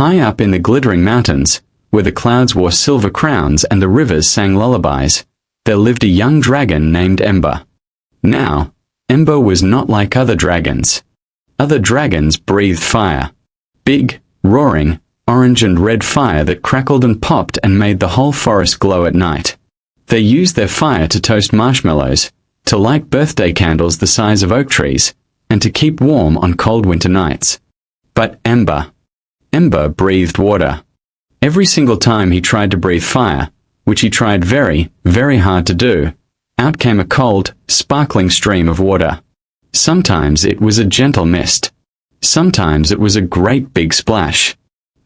High up in the glittering mountains, where the clouds wore silver crowns and the rivers sang lullabies, there lived a young dragon named Ember. Now, Ember was not like other dragons. Other dragons breathed fire. Big, roaring, orange and red fire that crackled and popped and made the whole forest glow at night. They used their fire to toast marshmallows, to light birthday candles the size of oak trees, and to keep warm on cold winter nights. But Ember breathed water. Every single time he tried to breathe fire, which he tried very, very hard to do, out came a cold, sparkling stream of water. Sometimes it was a gentle mist. Sometimes it was a great big splash.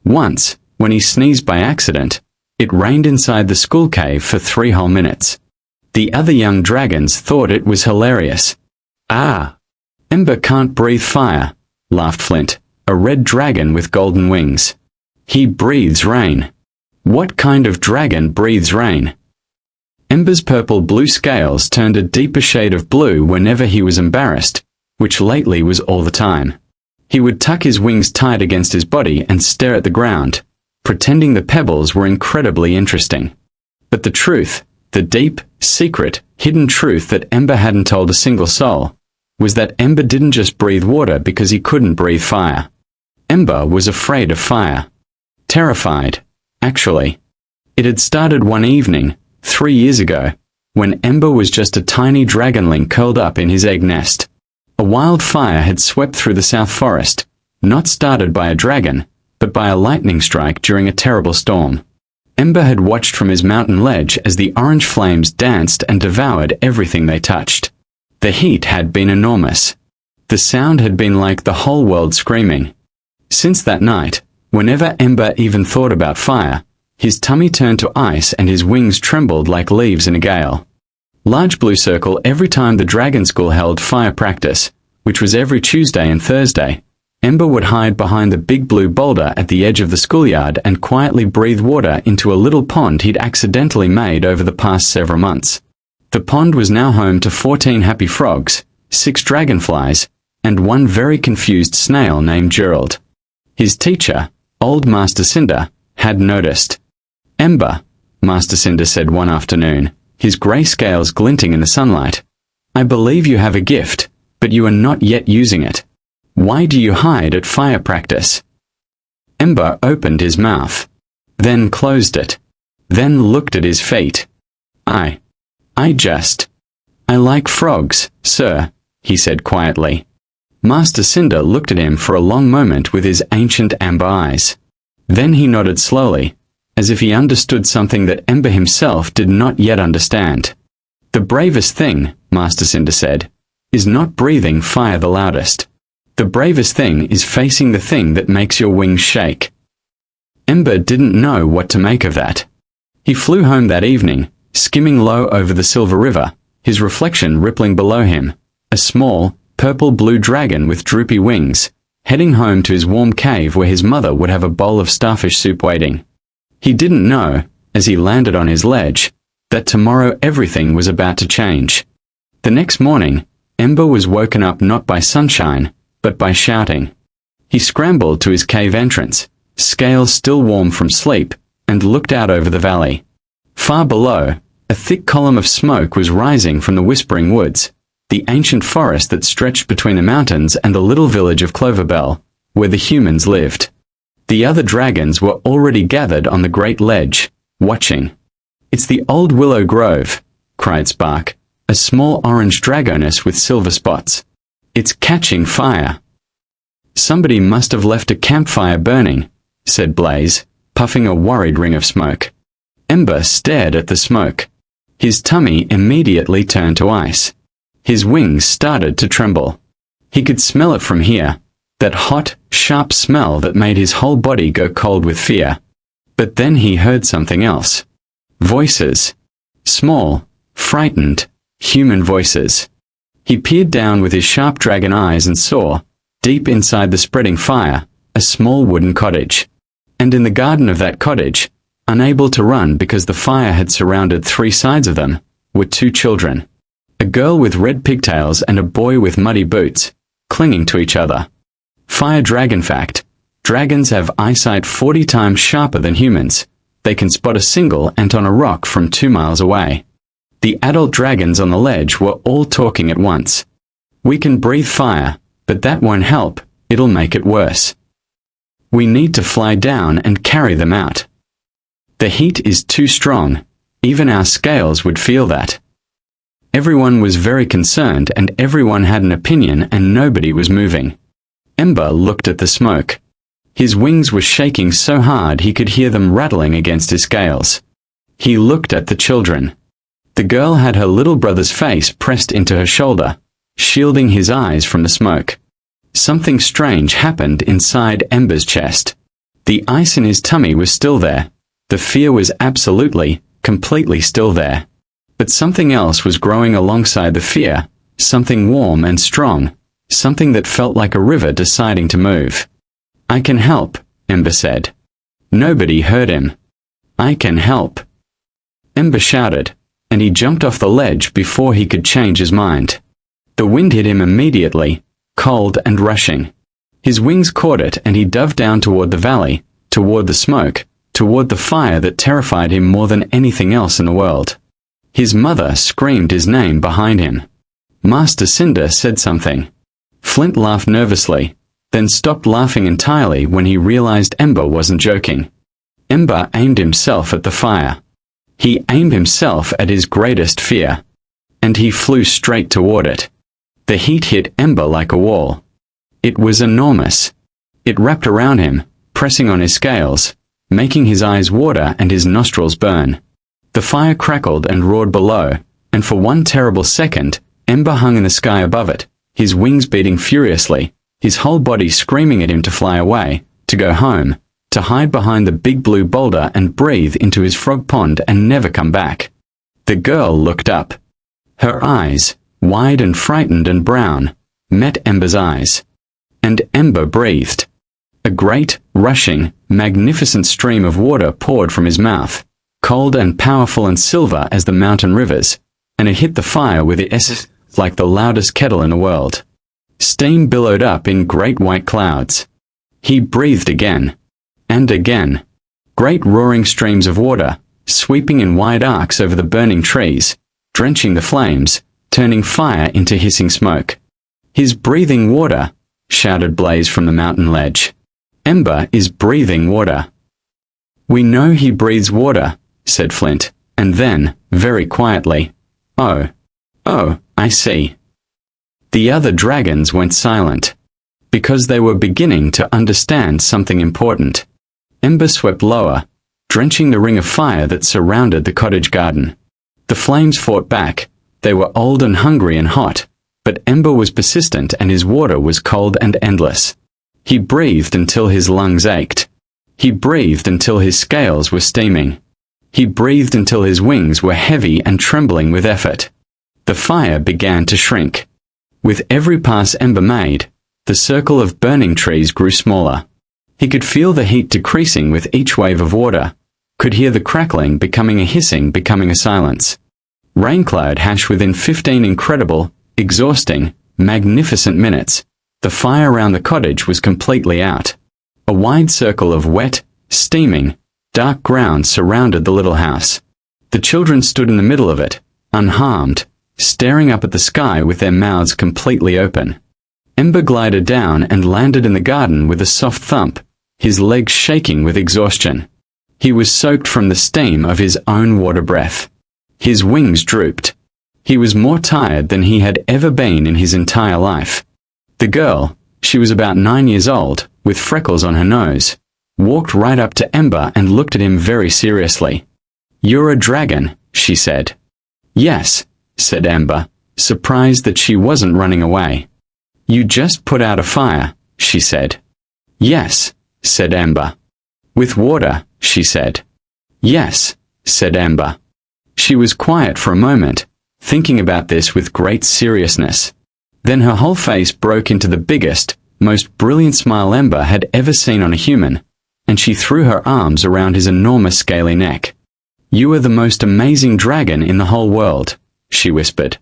Once, when he sneezed by accident, it rained inside the school cave for 3 whole minutes. The other young dragons thought it was hilarious. "Ah! Ember can't breathe fire," laughed Flint, a red dragon with golden wings. "He breathes rain." "What kind of dragon breathes rain?" Ember's purple-blue scales turned a deeper shade of blue whenever he was embarrassed, which lately was all the time. He would tuck his wings tight against his body and stare at the ground, pretending the pebbles were incredibly interesting. But the truth, the deep, secret, hidden truth that Ember hadn't told a single soul, was that Ember didn't just breathe water because he couldn't breathe fire. Ember was afraid of fire. Terrified, actually. It had started one evening, 3 years ago, when Ember was just a tiny dragonling curled up in his egg nest. A wildfire had swept through the South Forest, not started by a dragon, but by a lightning strike during a terrible storm. Ember had watched from his mountain ledge as the orange flames danced and devoured everything they touched. The heat had been enormous. The sound had been like the whole world screaming. Since that night, whenever Ember even thought about fire, his tummy turned to ice and his wings trembled like leaves in a gale. Large blue circle every time the Dragon School held fire practice, which was every Tuesday and Thursday. Ember would hide behind the big blue boulder at the edge of the schoolyard and quietly breathe water into a little pond he'd accidentally made over the past several months. The pond was now home to 14 happy frogs, 6 dragonflies, and 1 very confused snail named Gerald. His teacher, old Master Cinder, had noticed. "Ember," Master Cinder said one afternoon, his grey scales glinting in the sunlight, "I believe you have a gift, but you are not yet using it. Why do you hide at fire practice?" Ember opened his mouth, then closed it, then looked at his feet. I like frogs, sir," he said quietly. Master Cinder looked at him for a long moment with his ancient amber eyes. Then he nodded slowly, as if he understood something that Ember himself did not yet understand. "The bravest thing," Master Cinder said, "is not breathing fire the loudest. The bravest thing is facing the thing that makes your wings shake." Ember didn't know what to make of that. He flew home that evening, skimming low over the Silver River, his reflection rippling below him, a small, purple-blue dragon with droopy wings, heading home to his warm cave where his mother would have a bowl of starfish soup waiting. He didn't know, as he landed on his ledge, that tomorrow everything was about to change. The next morning, Ember was woken up not by sunshine, but by shouting. He scrambled to his cave entrance, scales still warm from sleep, and looked out over the valley. Far below, a thick column of smoke was rising from the Whispering Woods, the ancient forest that stretched between the mountains and the little village of Cloverbell, where the humans lived. The other dragons were already gathered on the great ledge, watching. "It's the old willow grove," cried Spark, a small orange dragoness with silver spots. "It's catching fire." "Somebody must have left a campfire burning," said Blaze, puffing a worried ring of smoke. Ember stared at the smoke. His tummy immediately turned to ice. His wings started to tremble. He could smell it from here, that hot, sharp smell that made his whole body go cold with fear. But then he heard something else. Voices. Small, frightened, human voices. He peered down with his sharp dragon eyes and saw, deep inside the spreading fire, a small wooden cottage. And in the garden of that cottage, unable to run because the fire had surrounded 3 sides of them, were 2 children. A girl with red pigtails and a boy with muddy boots, clinging to each other. Fire dragon fact: Dragons have eyesight 40 times sharper than humans. They can spot a single ant on a rock from 2 miles away. The adult dragons on the ledge were all talking at once. We can breathe fire, but that won't help, it'll make it worse. We need to fly down and carry them out. The heat is too strong, even our scales would feel that. Everyone was very concerned and everyone had an opinion and nobody was moving. Ember looked at the smoke. His wings were shaking so hard he could hear them rattling against his scales. He looked at the children. The girl had her little brother's face pressed into her shoulder, shielding his eyes from the smoke. Something strange happened inside Ember's chest. The ice in his tummy was still there. The fear was absolutely, completely still there. But something else was growing alongside the fear, something warm and strong, something that felt like a river deciding to move. I can help, Ember said. Nobody heard him. I can help. Ember shouted, and he jumped off the ledge before he could change his mind. The wind hit him immediately, cold and rushing. His wings caught it and he dove down toward the valley, toward the smoke, toward the fire that terrified him more than anything else in the world. His mother screamed his name behind him. Master Cinder said something. Flint laughed nervously, then stopped laughing entirely when he realized Ember wasn't joking. Ember aimed himself at the fire. He aimed himself at his greatest fear. And he flew straight toward it. The heat hit Ember like a wall. It was enormous. It wrapped around him, pressing on his scales, making his eyes water and his nostrils burn. The fire crackled and roared below, and for one terrible second, Ember hung in the sky above it, his wings beating furiously, his whole body screaming at him to fly away, to go home, to hide behind the big blue boulder and breathe into his frog pond and never come back. The girl looked up. Her eyes, wide and frightened and brown, met Ember's eyes. And Ember breathed. A great, rushing, magnificent stream of water poured from his mouth, cold and powerful and silver as the mountain rivers, and it hit the fire with it like the loudest kettle in the world. Steam billowed up in great white clouds. He breathed again. And again. Great roaring streams of water, sweeping in wide arcs over the burning trees, drenching the flames, turning fire into hissing smoke. He's breathing water, shouted Blaze from the mountain ledge. Ember is breathing water. We know he breathes water, said Flint, and then, very quietly, Oh, I see. The other dragons went silent, because they were beginning to understand something important. Ember swept lower, drenching the ring of fire that surrounded the cottage garden. The flames fought back. They were old and hungry and hot, but Ember was persistent and his water was cold and endless. He breathed until his lungs ached. He breathed until his scales were steaming. He breathed until his wings were heavy and trembling with effort. The fire began to shrink. With every pass Ember made, the circle of burning trees grew smaller. He could feel the heat decreasing with each wave of water, could hear the crackling becoming a hissing, becoming a silence. Raincloud hashed within 15 incredible, exhausting, magnificent minutes. The fire around the cottage was completely out. A wide circle of wet, steaming, dark ground surrounded the little house. The children stood in the middle of it, unharmed, staring up at the sky with their mouths completely open. Ember glided down and landed in the garden with a soft thump, his legs shaking with exhaustion. He was soaked from the steam of his own water breath. His wings drooped. He was more tired than he had ever been in his entire life. The girl, she was about 9 years old, with freckles on her nose, walked right up to Ember and looked at him very seriously. You're a dragon, she said. Yes, said Ember, surprised that she wasn't running away. You just put out a fire, she said. Yes, said Ember. With water, she said. Yes, said Ember. She was quiet for a moment, thinking about this with great seriousness. Then her whole face broke into the biggest, most brilliant smile Ember had ever seen on a human, and she threw her arms around his enormous scaly neck. You are the most amazing dragon in the whole world, she whispered.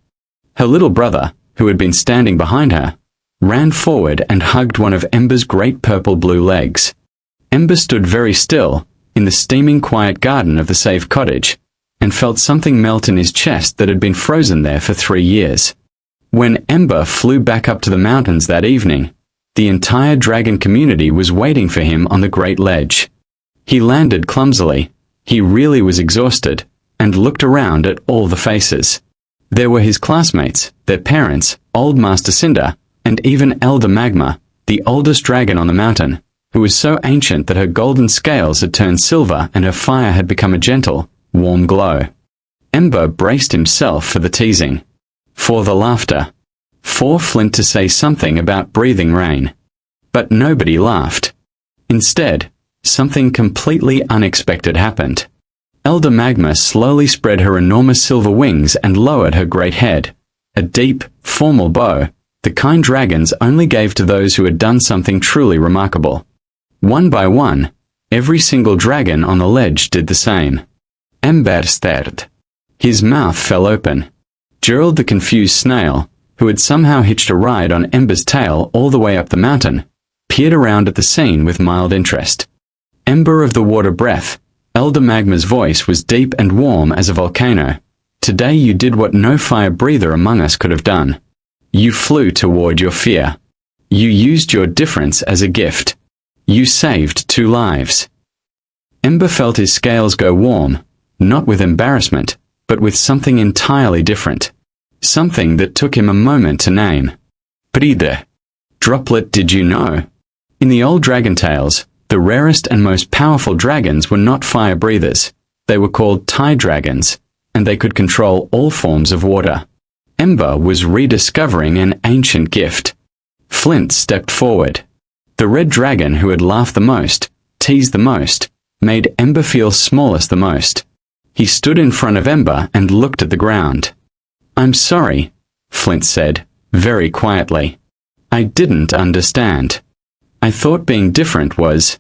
Her little brother, who had been standing behind her, ran forward and hugged one of Ember's great purple-blue legs. Ember stood very still, in the steaming quiet garden of the safe cottage, and felt something melt in his chest that had been frozen there for 3 years. When Ember flew back up to the mountains that evening, the entire dragon community was waiting for him on the great ledge. He landed clumsily, he really was exhausted, and looked around at all the faces. There were his classmates, their parents, old Master Cinder, and even Elder Magma, the oldest dragon on the mountain, who was so ancient that her golden scales had turned silver and her fire had become a gentle, warm glow. Ember braced himself for the teasing, for the laughter, for Flint to say something about breathing rain. But nobody laughed. Instead, something completely unexpected happened. Elder Magma slowly spread her enormous silver wings and lowered her great head, a deep, formal bow, the kind dragons only gave to those who had done something truly remarkable. One by one, every single dragon on the ledge did the same. Ember stared. His mouth fell open. Gerald the confused snail, who had somehow hitched a ride on Ember's tail all the way up the mountain, peered around at the scene with mild interest. Ember of the water breath, Elder Magma's voice was deep and warm as a volcano. Today you did what no fire breather among us could have done. You flew toward your fear. You used your difference as a gift. You saved 2 lives. Ember felt his scales go warm, not with embarrassment, but with something entirely different. Something that took him a moment to name. Breather. Droplet, did you know? In the old dragon tales, the rarest and most powerful dragons were not fire breathers. They were called tide dragons, and they could control all forms of water. Ember was rediscovering an ancient gift. Flint stepped forward. The red dragon who had laughed the most, teased the most, made Ember feel smallest the most. He stood in front of Ember and looked at the ground. I'm sorry, Flint said, very quietly. I didn't understand. I thought being different was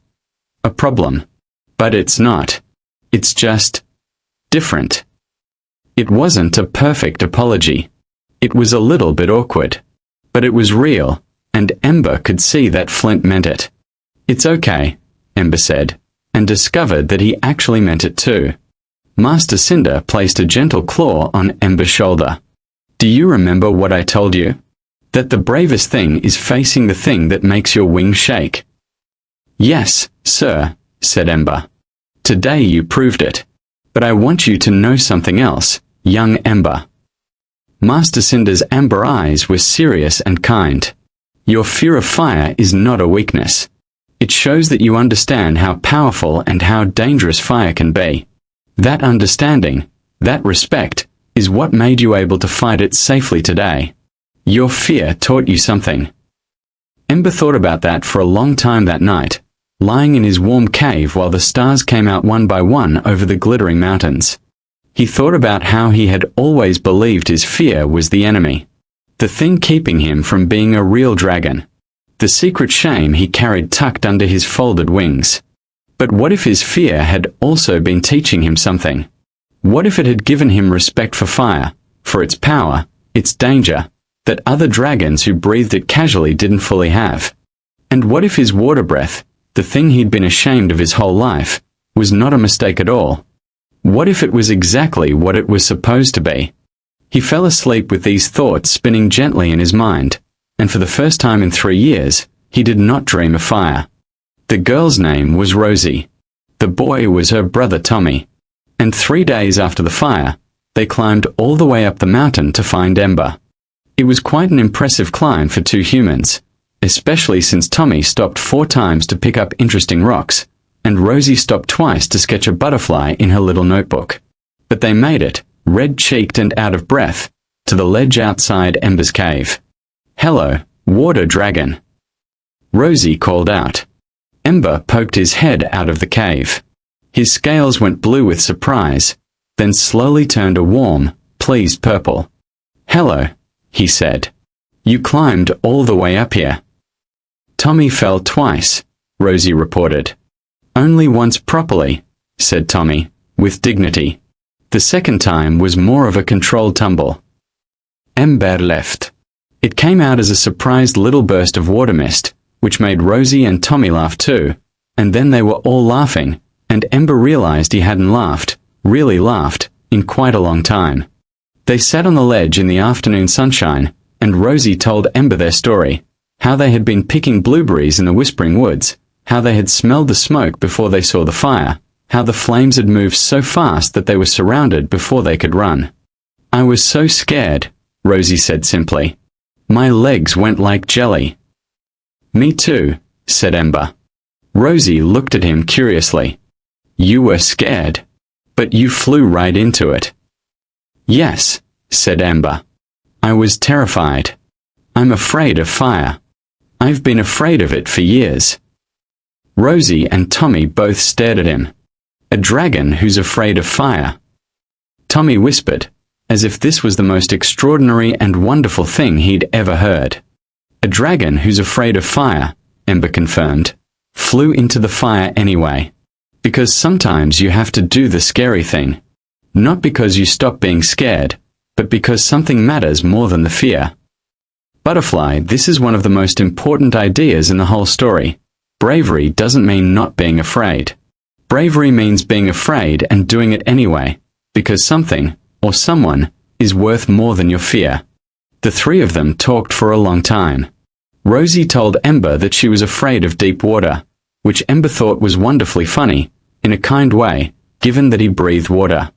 a problem. But it's not. It's just different. It wasn't a perfect apology. It was a little bit awkward. But it was real, and Ember could see that Flint meant it. It's okay, Ember said, and discovered that he actually meant it too. Master Cinder placed a gentle claw on Ember's shoulder. Do you remember what I told you? That the bravest thing is facing the thing that makes your wings shake. Yes, sir, said Ember. Today you proved it. But I want you to know something else, young Ember. Master Cinder's amber eyes were serious and kind. Your fear of fire is not a weakness. It shows that you understand how powerful and how dangerous fire can be. That understanding, that respect, is what made you able to fight it safely today. Your fear taught you something. Ember thought about that for a long time that night, lying in his warm cave while the stars came out one by one over the glittering mountains. He thought about how he had always believed his fear was the enemy, the thing keeping him from being a real dragon, the secret shame he carried tucked under his folded wings. But what if his fear had also been teaching him something? What if it had given him respect for fire, for its power, its danger, that other dragons who breathed it casually didn't fully have? And what if his water breath, the thing he'd been ashamed of his whole life, was not a mistake at all? What if it was exactly what it was supposed to be? He fell asleep with these thoughts spinning gently in his mind, and for the first time in 3 years, he did not dream of fire. The girl's name was Rosie. The boy was her brother Tommy. And 3 days after the fire, they climbed all the way up the mountain to find Ember. It was quite an impressive climb for 2 humans, especially since Tommy stopped 4 times to pick up interesting rocks, and Rosie stopped twice to sketch a butterfly in her little notebook. But they made it, red-cheeked and out of breath, to the ledge outside Ember's cave. Hello, water dragon. Rosie called out. Ember poked his head out of the cave. His scales went blue with surprise, then slowly turned a warm, pleased purple. Hello, he said. You climbed all the way up here. Tommy fell twice, Rosie reported. Only once properly, said Tommy, with dignity. The second time was more of a controlled tumble. Ember left. It came out as a surprised little burst of water mist, which made Rosie and Tommy laugh too, and then they were all laughing, and Ember realized he hadn't laughed, really laughed, in quite a long time. They sat on the ledge in the afternoon sunshine, and Rosie told Ember their story, how they had been picking blueberries in the Whispering Woods, how they had smelled the smoke before they saw the fire, how the flames had moved so fast that they were surrounded before they could run. "I was so scared," Rosie said simply. "My legs went like jelly." "Me too," said Ember. Rosie looked at him curiously. "You were scared? But you flew right into it." "Yes," said Ember. "I was terrified. I'm afraid of fire. I've been afraid of it for years." Rosie and Tommy both stared at him. "A dragon who's afraid of fire?" Tommy whispered, as if this was the most extraordinary and wonderful thing he'd ever heard. "A dragon who's afraid of fire," Ember confirmed, "flew into the fire anyway. Because sometimes you have to do the scary thing. Not because you stop being scared, but because something matters more than the fear." Butterfly, this is one of the most important ideas in the whole story. Bravery doesn't mean not being afraid. Bravery means being afraid and doing it anyway, because something, or someone, is worth more than your fear. The three of them talked for a long time. Rosie told Ember that she was afraid of deep water, which Ember thought was wonderfully funny, in a kind way, given that he breathed water.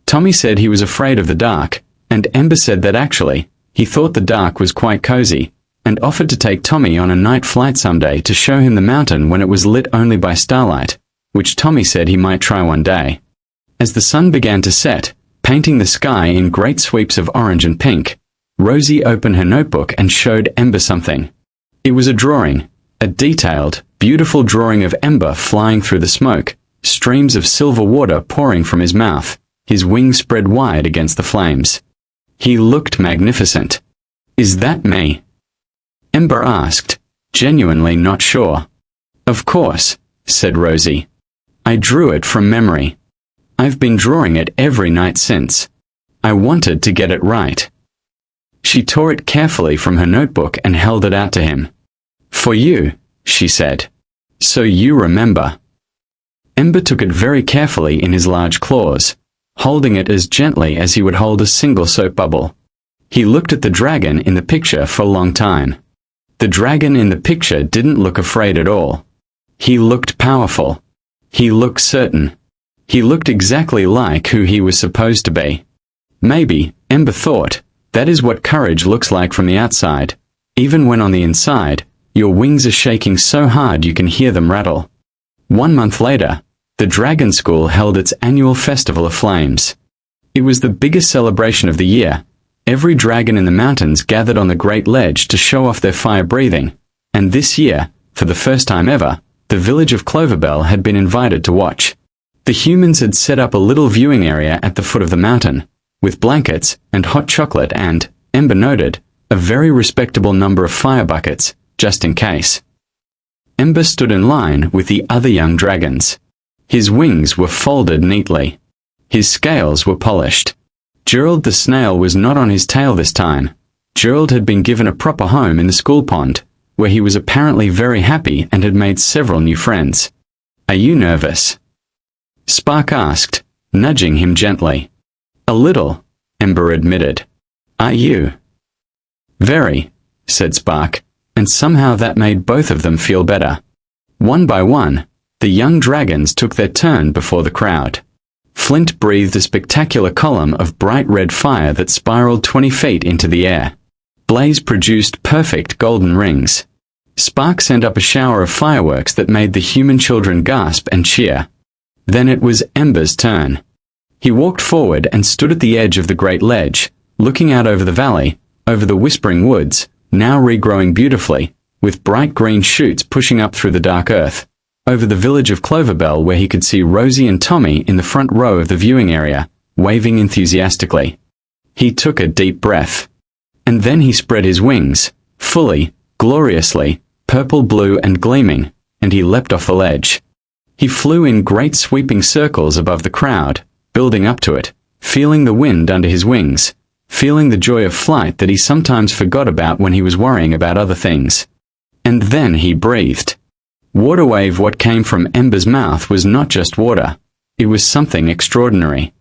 Tommy said he was afraid of the dark, and Ember said that actually, he thought the dark was quite cozy, and offered to take Tommy on a night flight someday to show him the mountain when it was lit only by starlight, which Tommy said he might try one day. As the sun began to set, painting the sky in great sweeps of orange and pink, Rosie opened her notebook and showed Ember something. It was a drawing, a detailed, beautiful drawing of Ember flying through the smoke, streams of silver water pouring from his mouth, his wings spread wide against the flames. He looked magnificent. "Is that me?" Ember asked, genuinely not sure. "Of course," said Rosie. "I drew it from memory. I've been drawing it every night since. I wanted to get it right." She tore it carefully from her notebook and held it out to him. "For you," she said. "So you remember." Ember took it very carefully in his large claws, holding it as gently as he would hold a single soap bubble. He looked at the dragon in the picture for a long time. The dragon in the picture didn't look afraid at all. He looked powerful. He looked certain. He looked exactly like who he was supposed to be. Maybe, Ember thought, that is what courage looks like from the outside, even when on the inside, your wings are shaking so hard you can hear them rattle. 1 month later, the Dragon School held its annual Festival of Flames. It was the biggest celebration of the year. Every dragon in the mountains gathered on the Great Ledge to show off their fire-breathing, and this year, for the first time ever, the village of Cloverbell had been invited to watch. The humans had set up a little viewing area at the foot of the mountain, with blankets and hot chocolate and, Ember noted, a very respectable number of fire buckets, just in case. Ember stood in line with the other young dragons. His wings were folded neatly. His scales were polished. Gerald the snail was not on his tail this time. Gerald had been given a proper home in the school pond, where he was apparently very happy and had made several new friends. "Are you nervous?" Spark asked, nudging him gently. "A little," Ember admitted. "Are you?" "Very," said Spark, and somehow that made both of them feel better. One by one, the young dragons took their turn before the crowd. Flint breathed a spectacular column of bright red fire that spiraled 20 feet into the air. Blaze produced perfect golden rings. Spark sent up a shower of fireworks that made the human children gasp and cheer. Then it was Ember's turn. He walked forward and stood at the edge of the Great Ledge, looking out over the valley, over the Whispering Woods, now regrowing beautifully, with bright green shoots pushing up through the dark earth, over the village of Cloverbell where he could see Rosie and Tommy in the front row of the viewing area, waving enthusiastically. He took a deep breath. And then he spread his wings, fully, gloriously, purple, blue and gleaming, and he leapt off the ledge. He flew in great sweeping circles above the crowd, building up to it, feeling the wind under his wings, feeling the joy of flight that he sometimes forgot about when he was worrying about other things. And then he breathed. Waterwave, what came from Ember's mouth was not just water. It was something extraordinary.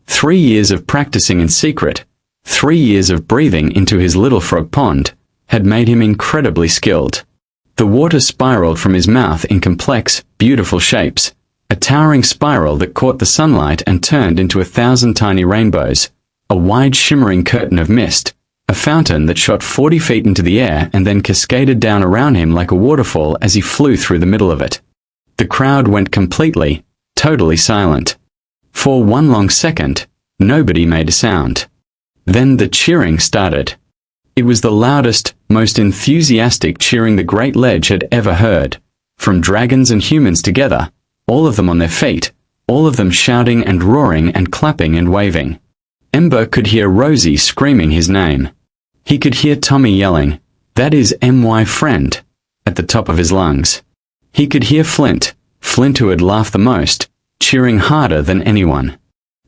3 years of practicing in secret, 3 years of breathing into his little frog pond, had made him incredibly skilled. The water spiraled from his mouth in complex, beautiful shapes, a towering spiral that caught the sunlight and turned into 1,000 tiny rainbows, a wide shimmering curtain of mist, a fountain that shot 40 feet into the air and then cascaded down around him like a waterfall as he flew through the middle of it. The crowd went completely, totally silent. For one long second, nobody made a sound. Then the cheering started. It was the loudest, most enthusiastic cheering the Great Ledge had ever heard, from dragons and humans together, all of them on their feet, all of them shouting and roaring and clapping and waving. Ember could hear Rosie screaming his name. He could hear Tommy yelling, "That is my friend," at the top of his lungs. He could hear Flint who had laughed the most, cheering harder than anyone.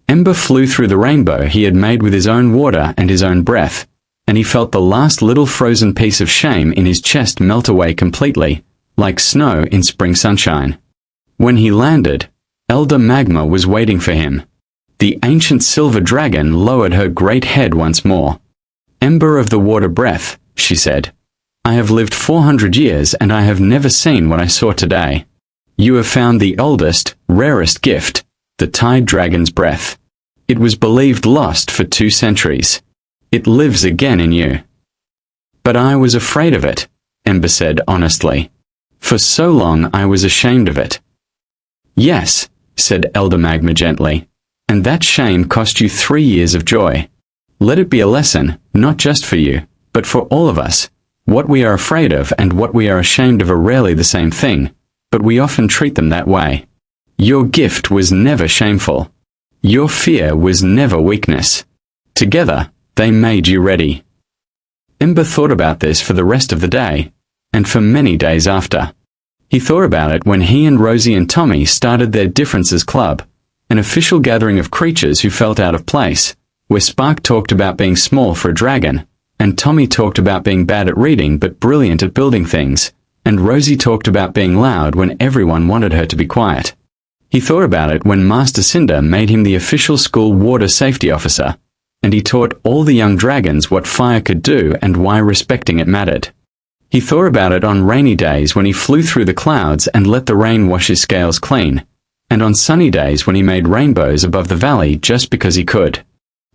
Ember flew through the rainbow he had made with his own water and his own breath, and he felt the last little frozen piece of shame in his chest melt away completely, like snow in spring sunshine. When he landed, Elder Magma was waiting for him. The ancient silver dragon lowered her great head once more. "Ember of the water breath," she said, "I have lived 400 years and I have never seen what I saw today. You have found the oldest, rarest gift, the tide dragon's breath. It was believed lost for 2 centuries. It lives again in you." "But I was afraid of it," Ember said honestly. "For so long I was ashamed of it." "Yes," said Elder Magma gently, "and that shame cost you 3 years of joy. Let it be a lesson, not just for you, but for all of us. What we are afraid of and what we are ashamed of are rarely the same thing, but we often treat them that way. Your gift was never shameful. Your fear was never weakness. Together, they made you ready." Ember thought about this for the rest of the day, and for many days after. He thought about it when he and Rosie and Tommy started their Differences Club, an official gathering of creatures who felt out of place, where Spark talked about being small for a dragon, and Tommy talked about being bad at reading but brilliant at building things, and Rosie talked about being loud when everyone wanted her to be quiet. He thought about it when Master Cinder made him the official school water safety officer, and he taught all the young dragons what fire could do and why respecting it mattered. He thought about it on rainy days when he flew through the clouds and let the rain wash his scales clean, and on sunny days when he made rainbows above the valley just because he could.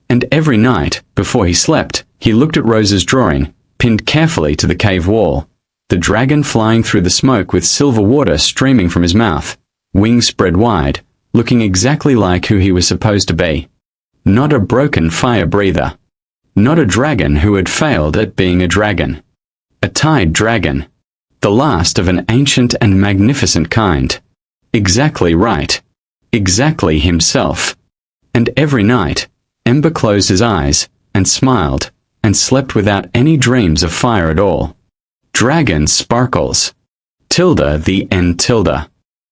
And every night, before he slept, he looked at Rose's drawing, pinned carefully to the cave wall, the dragon flying through the smoke with silver water streaming from his mouth, wings spread wide, looking exactly like who he was supposed to be. Not a broken fire breather. Not a dragon who had failed at being a dragon. A tide dragon. The last of an ancient and magnificent kind. Exactly right. Exactly himself. And every night, Ember closed his eyes, and smiled, and slept without any dreams of fire at all. Dragon sparkles. Tilda the N tilde.